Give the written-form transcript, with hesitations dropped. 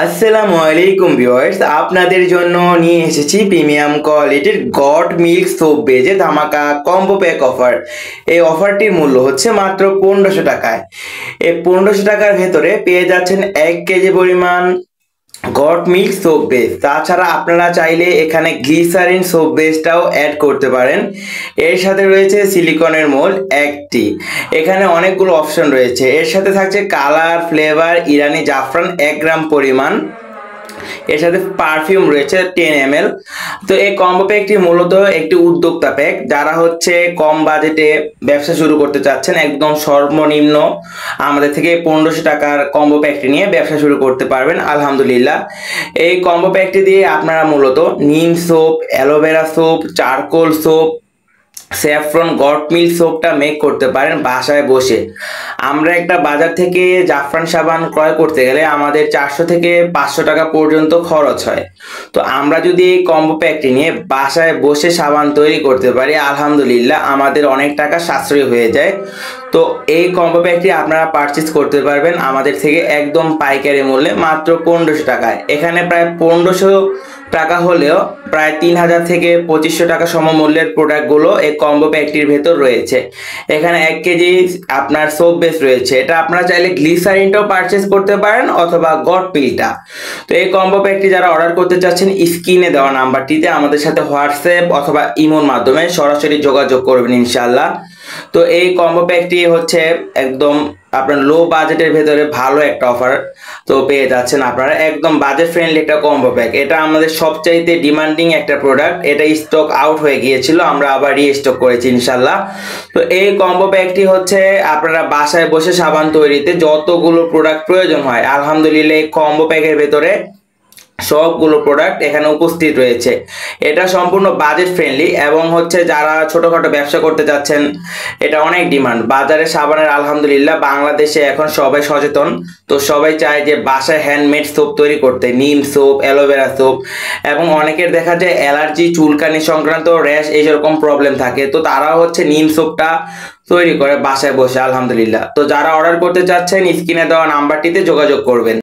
আসসালামু আলাইকুম ভিউয়ার্স, আপনাদের জন্য নিয়ে এসেছি প্রিমিয়াম কোয়ালিটির গড মিল্ক সোপ বেজে ধামাকা কম্বো প্যাক অফার। এই অফারটির মূল্য হচ্ছে মাত্র 1500 টাকায়। এই 1500 টাকার ভেতরে পেয়ে যাচ্ছেন 1 কেজি পরিমাণ গড মিল্ক সোপ বেস। তাছাড়া আপনারা চাইলে এখানে গ্লিসারিন সোপ বেসটাও অ্যাড করতে পারেন। এর সাথে রয়েছে সিলিকনের মোল্ড একটি। এখানে অনেকগুলো অপশন রয়েছে। এর সাথে থাকছে কালার, ফ্লেভার, ইরানি জাফরান 1 গ্রাম পরিমাণ। এর সাথে পারফিউম রয়েছে 10 ml। তো এই কম্বো প্যাকটি মূলত একটি উদ্যোক্তা প্যাক। যারা হচ্ছে কম বাজেটে ব্যবসা শুরু করতে চাচ্ছেন, একদম সর্বনিম্ন আমাদের থেকে 1500 টাকার কম্বো প্যাকটি নিয়ে ব্যবসা শুরু করতে পারবেন আলহামদুলিল্লাহ। এই কম্বো প্যাকটি দিয়ে আপনারা মূলত neem soap, aloe vera soap, charcoal soap, saffron goat milk সোপটা মেক করতে পারেন বাসায় বসে। আমরা একটা বাজার থেকে জাফরান সাবান ক্রয় করতে গেলে আমাদের 400 থেকে 500 টাকা পর্যন্ত খরচ হয়। তো আমরা যদি এই কম্বো প্যাকটি নিয়ে বাসায় বসে সাবান তৈরি করতে পারি, আলহামদুলিল্লাহ আমাদের অনেক টাকা সাশ্রয় হয়ে যায়। তো এই কম্বো প্যাকটি আপনারা পারচেজ করতে পারবেন আমাদের থেকে একদম পাইকারি মূল্যে মাত্র 1500 টাকায়। এখানে প্রায় 1500 টাকা হলেও প্রায় 3000 থেকে 2500 টাকা সমমূল্যের প্রোডাক্টগুলো এই কম্বো প্যাকটির ভেতর রয়েছে। এখানে 1 কেজি আপনার সোপ বেস রয়েছে। এটা আপনারা চাইলে গ্লিসারিনটাও পারচেজ করতে পারেন অথবা গড পিলটা। তো এই কম্বো প্যাকটি যারা অর্ডার করতে চাচ্ছেন, স্ক্রিনে দেওয়া নাম্বারটিতে আমাদের সাথে হোয়াটসঅ্যাপ অথবা ইমোর মাধ্যমে সরাসরি যোগাযোগ করবেন ইনশাআল্লাহ। তো এই কম্বো প্যাকটি হচ্ছে একদম আপনার লো বাজেটের ভেতরে ভালো একটা অফার তো পেয়ে যাচ্ছেন আপনারা। একদম বাজেট ফ্রেন্ডলি একটা কম্বো প্যাক। এটা আমাদের সবচাইতে ডিমান্ডিং একটা প্রোডাক্ট। এটা স্টক আউট হয়ে গিয়েছিল, আমরা আবার রিস্টক করেছি ইনশাল্লাহ। তো এই কম্বো প্যাকটি হচ্ছে আপনারা বাসায় বসে সাবান তৈরিতে যতগুলো প্রোডাক্ট প্রয়োজন হয়, আলহামদুলিল্লাহ এই কম্বো প্যাকের ভেতরে সবগুলো প্রোডাক্ট এখানে উপস্থিত রয়েছে। এটা সম্পূর্ণ বাজেট ফ্রেন্ডলি এবং হচ্ছে যারা ছোটখাটো ব্যবসা করতে যাচ্ছেন, এটা অনেক ডিমান্ড বাজারে সাবানের। আলহামদুলিল্লাহ বাংলাদেশে এখন সবাই সচেতন। তো সবাই চায় যে বাসায় হ্যান্ডমেড সোপ তৈরি করতে, নিম সোপ, অ্যালোভেরা সোপ। এবং অনেকের দেখা যায় অ্যালার্জি, চুলকানি সংক্রান্ত র্যাশ এইরকম প্রবলেম থাকে। তো তারাও হচ্ছে নিম সোপটা তৈরি করে বাসায় বসে আলহামদুলিল্লাহ। তো যারা অর্ডার করতে চাচ্ছেন, স্ক্রিনে দেওয়া নাম্বারটিতে যোগাযোগ করবেন।